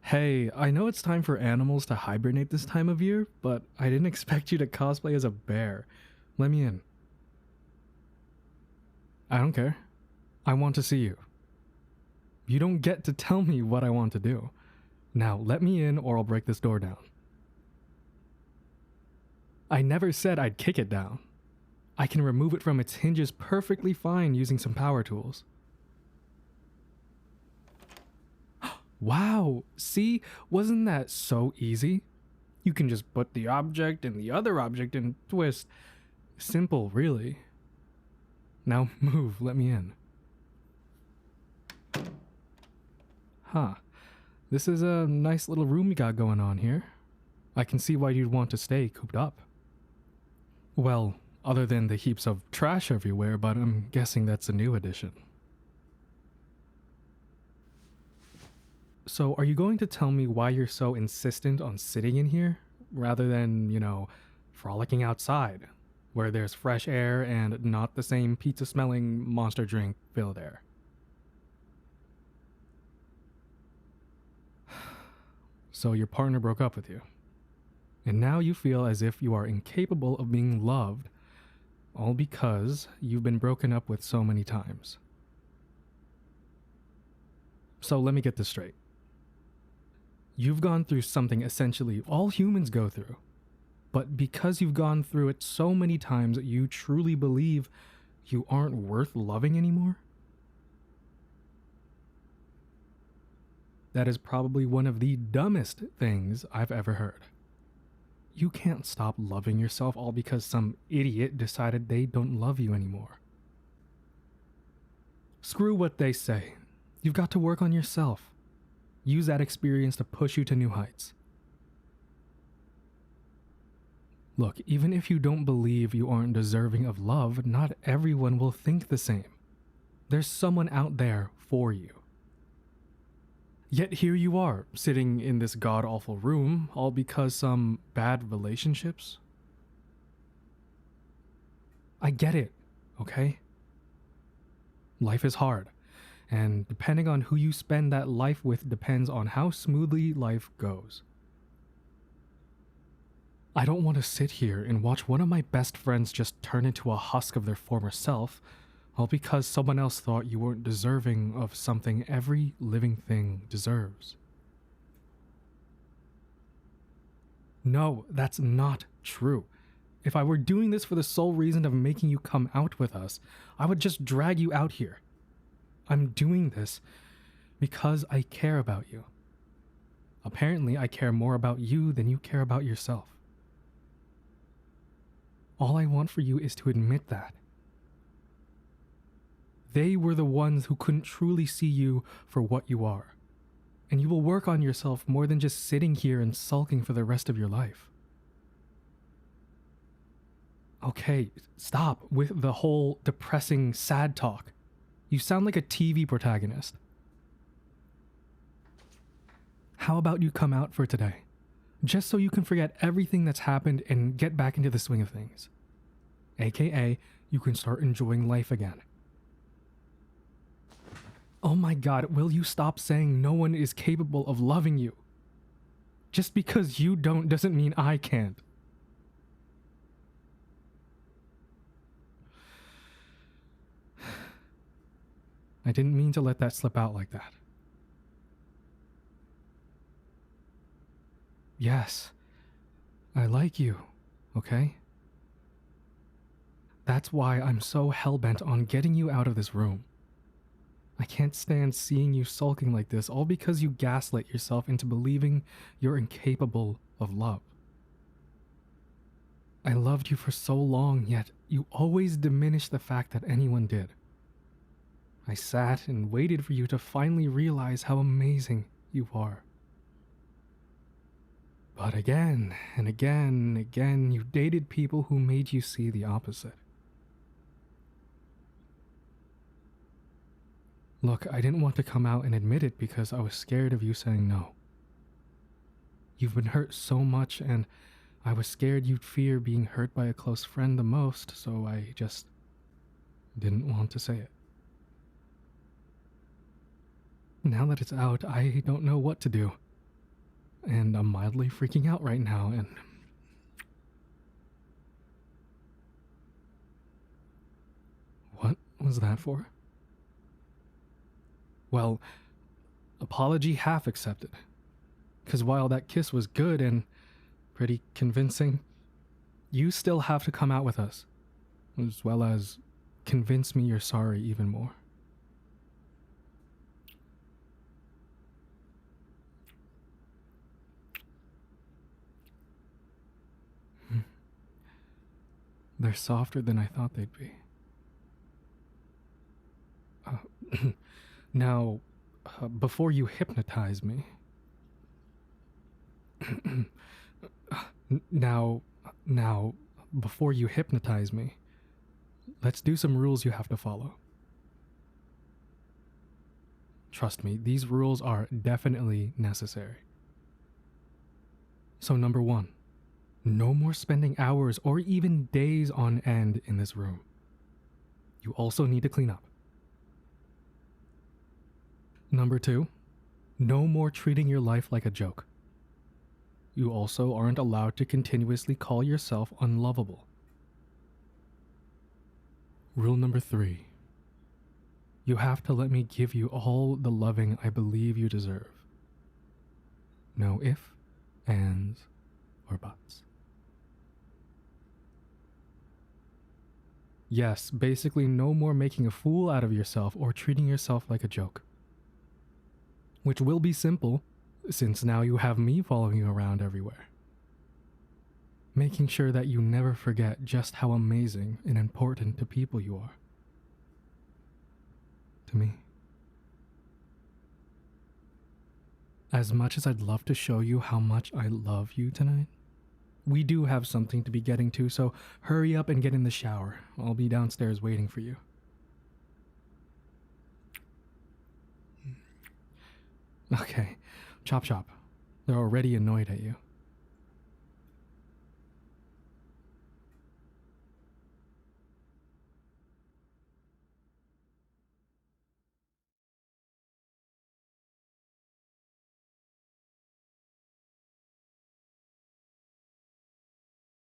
Hey, I know it's time for animals to hibernate this time of year, but I didn't expect you to cosplay as a bear. Let me in. I don't care. I want to see you. You don't get to tell me what I want to do. Now, let me in or I'll break this door down. I never said I'd kick it down. I can remove it from its hinges perfectly fine using some power tools. Wow, see? Wasn't that so easy? You can just put the object in the other object and twist. Simple, really. Now move, let me in. Huh. This is a nice little room you got going on here. I can see why you'd want to stay cooped up. Well, other than the heaps of trash everywhere, but I'm guessing that's a new addition. So, are you going to tell me why you're so insistent on sitting in here, rather than, frolicking outside, where there's fresh air and not the same pizza-smelling monster drink filled air? So your partner broke up with you, and now you feel as if you are incapable of being loved, all because you've been broken up with so many times. So let me get this straight. You've gone through something essentially all humans go through, but because you've gone through it so many times, you truly believe you aren't worth loving anymore? That is probably one of the dumbest things I've ever heard. You can't stop loving yourself all because some idiot decided they don't love you anymore. Screw what they say. You've got to work on yourself. Use that experience to push you to new heights. Look, even if you don't believe you aren't deserving of love, not everyone will think the same. There's someone out there for you. Yet here you are, sitting in this god-awful room, all because some bad relationships? I get it, okay? Life is hard, and depending on who you spend that life with depends on how smoothly life goes. I don't want to sit here and watch one of my best friends just turn into a husk of their former self, all because someone else thought you weren't deserving of something every living thing deserves. No, that's not true. If I were doing this for the sole reason of making you come out with us, I would just drag you out here. I'm doing this because I care about you. Apparently, I care more about you than you care about yourself. All I want for you is to admit that. They were the ones who couldn't truly see you for what you are. And you will work on yourself more than just sitting here and sulking for the rest of your life. Okay, stop with the whole depressing, sad talk. You sound like a TV protagonist. How about you come out for today? Just so you can forget everything that's happened and get back into the swing of things. AKA, you can start enjoying life again. Oh my god, will you stop saying no one is capable of loving you? Just because you don't doesn't mean I can't. I didn't mean to let that slip out like that. Yes, I like you, okay? That's why I'm so hellbent on getting you out of this room. I can't stand seeing you sulking like this, all because you gaslight yourself into believing you're incapable of love. I loved you for so long, yet you always diminish the fact that anyone did. I sat and waited for you to finally realize how amazing you are. But again and again and again, you dated people who made you see the opposite. Look, I didn't want to come out and admit it because I was scared of you saying no. You've been hurt so much, and I was scared you'd fear being hurt by a close friend the most, so I just didn't want to say it. Now that it's out, I don't know what to do. and I'm mildly freaking out right now, and... What was that for? Well, apology half accepted. Because while that kiss was good and pretty convincing, you still have to come out with us, as well as convince me you're sorry even more. They're softer than I thought they'd be. Now, before you hypnotize me... Now, before you hypnotize me, let's do some rules you have to follow. Trust me, these rules are definitely necessary. So number 1, no more spending hours or even days on end in this room. You also need to clean up. Number 2, no more treating your life like a joke. You also aren't allowed to continuously call yourself unlovable. Rule number 3, you have to let me give you all the loving I believe you deserve. No ifs, ands, or buts. Yes, basically no more making a fool out of yourself or treating yourself like a joke. Which will be simple, since now you have me following you around everywhere. Making sure that you never forget just how amazing and important to people you are. To me. As much as I'd love to show you how much I love you tonight, we do have something to be getting to, so hurry up and get in the shower. I'll be downstairs waiting for you. Okay, chop chop. They're already annoyed at you.